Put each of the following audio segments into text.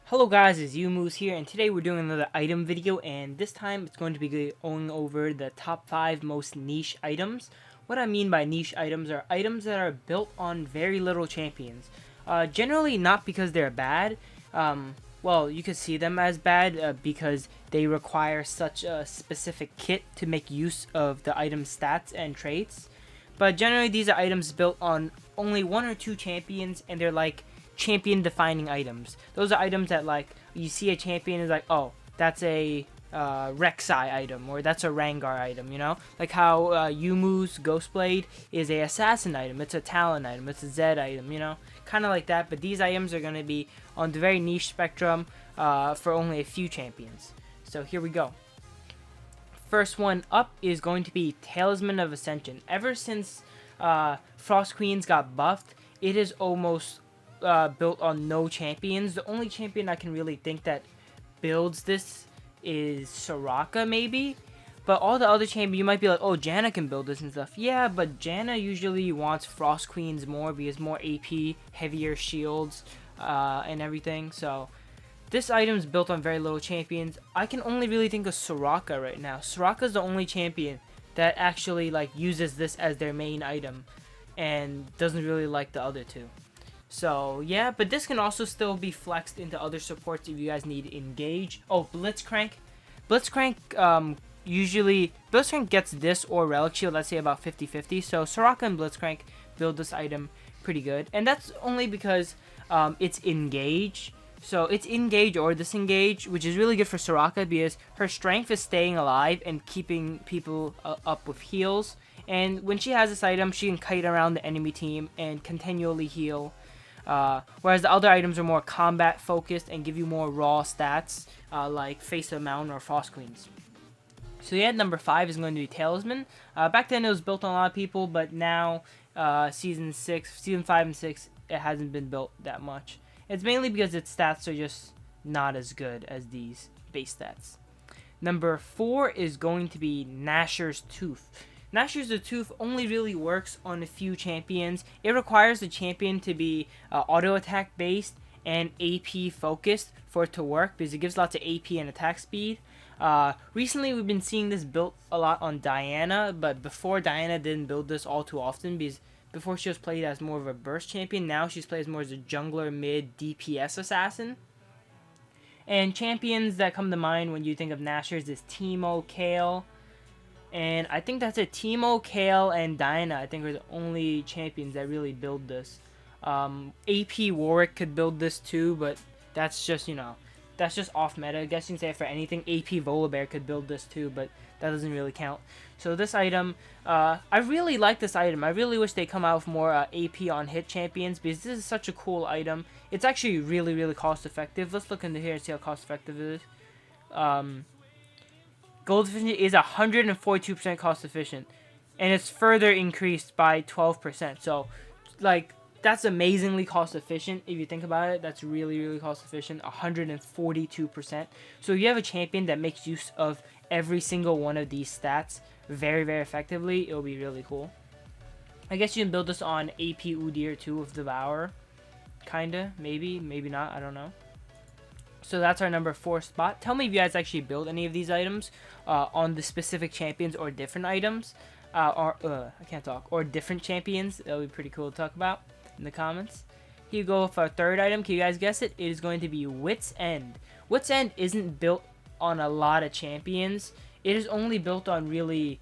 Hello guys, it's Youmuus here, and today we're doing another item video, and this time it's going to be going over the top 5 most niche items. What I mean by niche items are items that are built on very little champions. Generally not because they're bad, well, you could see them as bad because they require such a specific kit to make use of the item's stats and traits. But generally these are items built on only 1 or 2 champions, and they're like champion defining items. Those are items that, like, you see a champion is like, oh, that's a Rek'Sai item, or that's a Rengar item, you know? Like how Youmuus Ghostblade is a assassin item, it's a Talon item, it's a Zed item, you know? Kind of like that, but these items are going to be on the very niche spectrum for only a few champions. So here we go. First one up is going to be Talisman of Ascension. Ever since Frost Queens got buffed, it is almost built on no champions. The only champion I can really think that builds this is Soraka, maybe. But all the other champions, you might be like, oh, Janna can build this and stuff. Yeah, but Janna usually wants Frost Queens more because more AP, heavier shields, and everything. So this item is built on very little champions. I can only really think of Soraka right now. Soraka is the only champion that actually like uses this as their main item and doesn't really like the other two. So yeah, but this can also still be flexed into other supports if you guys need engage. Oh, Blitzcrank. Usually Blitzcrank gets this or Relic Shield, let's say about 50-50. So Soraka and Blitzcrank build this item pretty good. And that's only because it's engage. So it's engage or disengage, which is really good for Soraka because her strength is staying alive and keeping people up with heals. And when she has this item, she can kite around the enemy team and continually heal. Whereas the other items are more combat focused and give you more raw stats, like Face of the Mountain or Frost Queens. So yeah, number 5 is going to be Talisman. Back then it was built on a lot of people, but now season 5 and 6, it hasn't been built that much. It's mainly because its stats are just not as good as these base stats. Number 4 is going to be Nashor's Tooth. Nashor's Tooth only really works on a few champions. It requires the champion to be auto attack based and AP focused for it to work because it gives lots of AP and attack speed. Recently we've been seeing this built a lot on Diana, but before Diana didn't build this all too often because before she was played as more of a burst champion. Now she's played more as a jungler mid DPS assassin. And champions that come to mind when you think of Nashor's is Teemo, Kayle. And I think that's it. Teemo, Kayle, and Diana, I think, are the only champions that really build this. AP Warwick could build this too, but that's just, you know, that's just off meta. I guess you can say for anything. AP Volibear could build this too, but that doesn't really count. So this item, I really like this item. I really wish they come out with more AP on hit champions because this is such a cool item. It's actually really, really cost effective. Let's look into here and see how cost effective it is. Gold efficiency is 142% cost efficient, and it's further increased by 12%. So, like, that's amazingly cost efficient if you think about it. That's really, really cost efficient, 142%. So, you have a champion that makes use of every single one of these stats very, very effectively. It'll be really cool. I guess you can build this on AP Udyr too with Devour. Kinda, maybe, maybe not, I don't know. So that's our number 4 spot. Tell me if you guys actually build any of these items on the specific champions or different items. I can't talk. Or different champions. That would be pretty cool to talk about in the comments. Here you go with our 3rd item. Can you guys guess it? It is going to be Wit's End. Wit's End isn't built on a lot of champions. It is only built on really...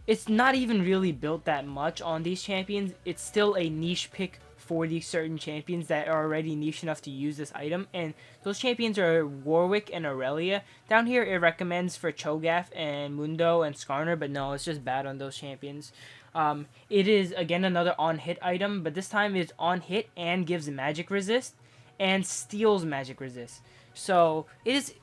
It's not even really built that much on these champions. It's still a niche pick for these certain champions that are already niche enough to use this item, and those champions are Warwick and Aurelia. Down here it recommends for Cho'Gath and Mundo and Skarner, but no, it's just bad on those champions. It is again another on hit item, but this time it's on hit and gives magic resist and steals magic resist. So it is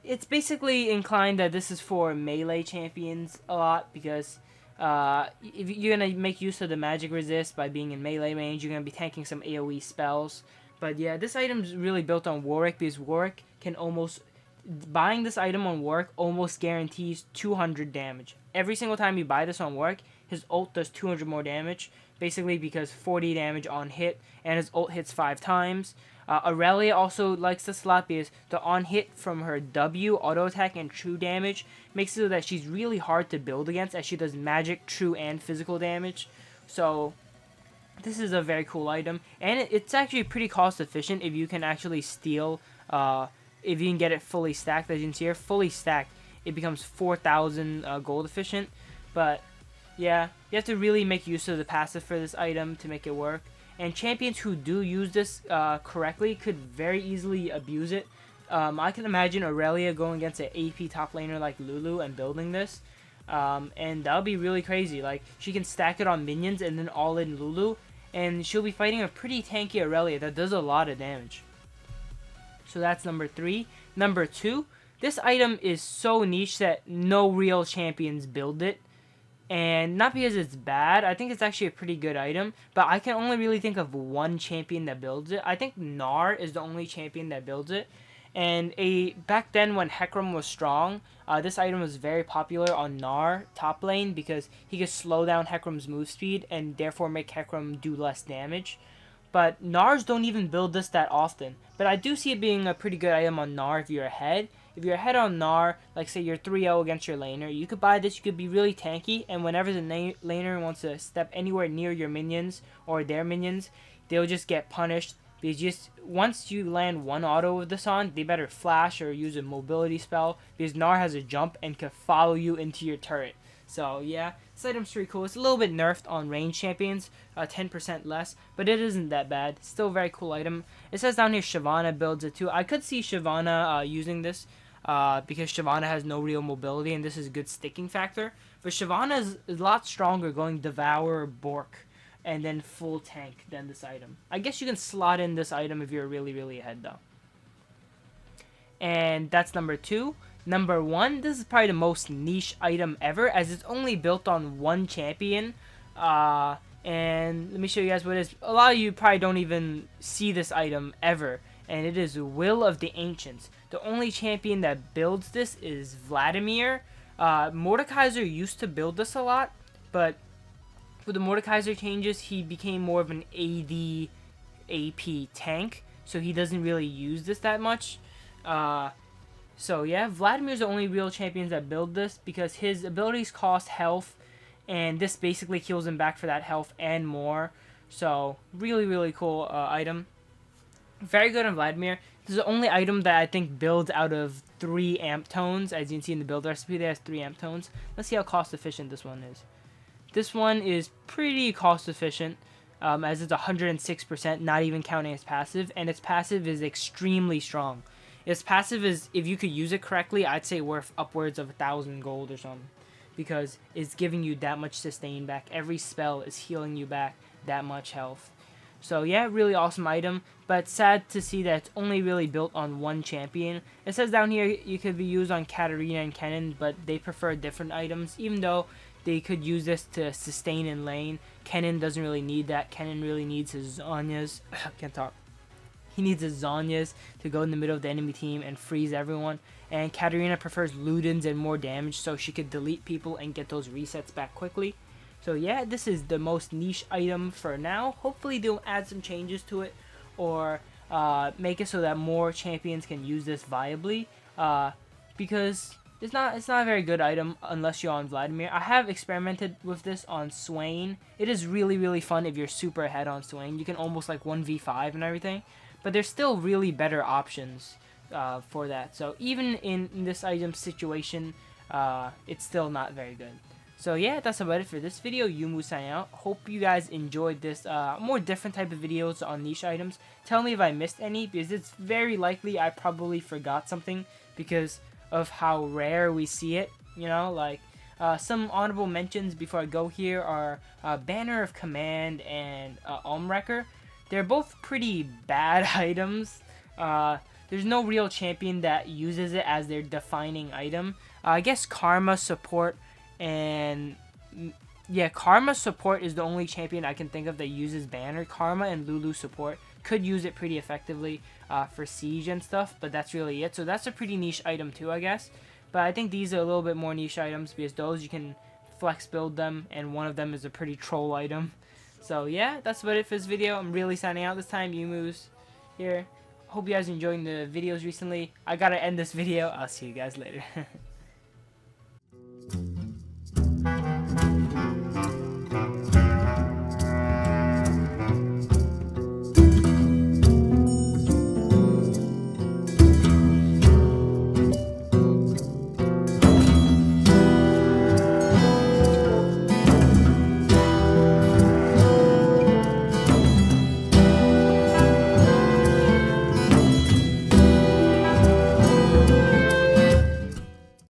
it's basically inclined that this is for melee champions a lot because if you're going to make use of the magic resist by being in melee range, you're going to be tanking some AoE spells. But yeah, this item's really built on Warwick because Warwick can almost buying this item on work almost guarantees 200 damage. Every single time you buy this on work, his ult does 200 more damage, basically because 40 damage on hit, and his ult hits 5 times. Aurelia also likes this a lot because the on hit from her W, auto attack, and true damage makes it so that she's really hard to build against, as she does magic, true, and physical damage. So this is a very cool item, and it's actually pretty cost efficient if you can actually steal, if you can get it fully stacked. As you can see here, fully stacked, it becomes 4,000 gold efficient. But yeah, you have to really make use of the passive for this item to make it work. And champions who do use this correctly could very easily abuse it. I can imagine Aurelia going against an AP top laner like Lulu and building this. And that'll be really crazy. Like, she can stack it on minions and then all in Lulu, and she'll be fighting a pretty tanky Aurelia that does a lot of damage. So that's number 3. Number 2, this item is so niche that no real champions build it. And not because it's bad, I think it's actually a pretty good item, but I can only really think of one champion that builds it. I think Gnar is the only champion that builds it. And back then when Hecarim was strong, this item was very popular on Gnar top lane because he could slow down Hecarim's move speed and therefore make Hecarim do less damage. But Gnars don't even build this that often. But I do see it being a pretty good item on Gnar if you're ahead. If you're ahead on Gnar, like say you're 3-0 against your laner, you could buy this, you could be really tanky, and whenever the laner wants to step anywhere near your minions or their minions, they'll just get punished. Because once you land one auto with this on, they better flash or use a mobility spell, because Gnar has a jump and can follow you into your turret. So yeah, this item's pretty cool. It's a little bit nerfed on range champions, 10% less, but it isn't that bad. Still a very cool item. It says down here Shyvana builds it too. I could see Shyvana using this because Shyvana has no real mobility and this is a good sticking factor. But Shyvana is a lot stronger going Devour, Bork, and then full tank than this item. I guess you can slot in this item if you're really, really ahead though. And that's number 2. Number 1, this is probably the most niche item ever, as it's only built on one champion. And let me show you guys what it is. A lot of you probably don't even see this item ever, and it is Will of the Ancients. The only champion that builds this is Vladimir. Mordekaiser used to build this a lot, but with the Mordekaiser changes, he became more of an AD AP tank, so he doesn't really use this that much. So yeah, Vladimir's the only real champions that build this because his abilities cost health, and this basically heals him back for that health and more. So really, really cool item. Very good on Vladimir. This is the only item that I think builds out of 3 amp tones. As you can see in the build recipe, there's 3 amp tones. Let's see how cost efficient this one is. This one is pretty cost efficient, as it's 106%, not even counting its passive, and its passive is extremely strong. Its passive is, if you could use it correctly, I'd say worth upwards of 1,000 gold or something, because it's giving you that much sustain back. Every spell is healing you back that much health. So yeah, really awesome item, but sad to see that it's only really built on one champion. It says down here you could be used on Katarina and Kennen, but they prefer different items, even though they could use this to sustain in lane. Kennen doesn't really need that. Kennen really needs his Zhonya's. Can't talk. He needs his Zhonya's to go in the middle of the enemy team and freeze everyone. And Katarina prefers Ludens and more damage, so she could delete people and get those resets back quickly. So yeah, this is the most niche item for now. Hopefully they'll add some changes to it, or make it so that more champions can use this viably. Because it's not a very good item unless you're on Vladimir. I have experimented with this on Swain. It is really, really fun if you're super ahead on Swain. You can almost like 1v5 and everything. But there's still really better options for that. So even in this item situation, it's still not very good. So yeah, that's about it for this video. Youmuus signing out. Hope you guys enjoyed this more different type of videos on niche items. Tell me if I missed any, because it's very likely I probably forgot something because of how rare we see it. You know, like some honorable mentions before I go here are Banner of Command and Wrecker. They're both pretty bad items. There's no real champion that uses it as their defining item. I guess Karma Support and... yeah, Karma Support is the only champion I can think of that uses Banner. Karma and Lulu Support. could use it pretty effectively for siege and stuff, but that's really it. So that's a pretty niche item too, I guess. But I think these are a little bit more niche items because those you can flex build them, and one of them is a pretty troll item. So yeah, that's about it for this video. I'm really signing out this time. Youmuus here. Hope you guys are enjoying the videos recently. I gotta end this video. I'll see you guys later.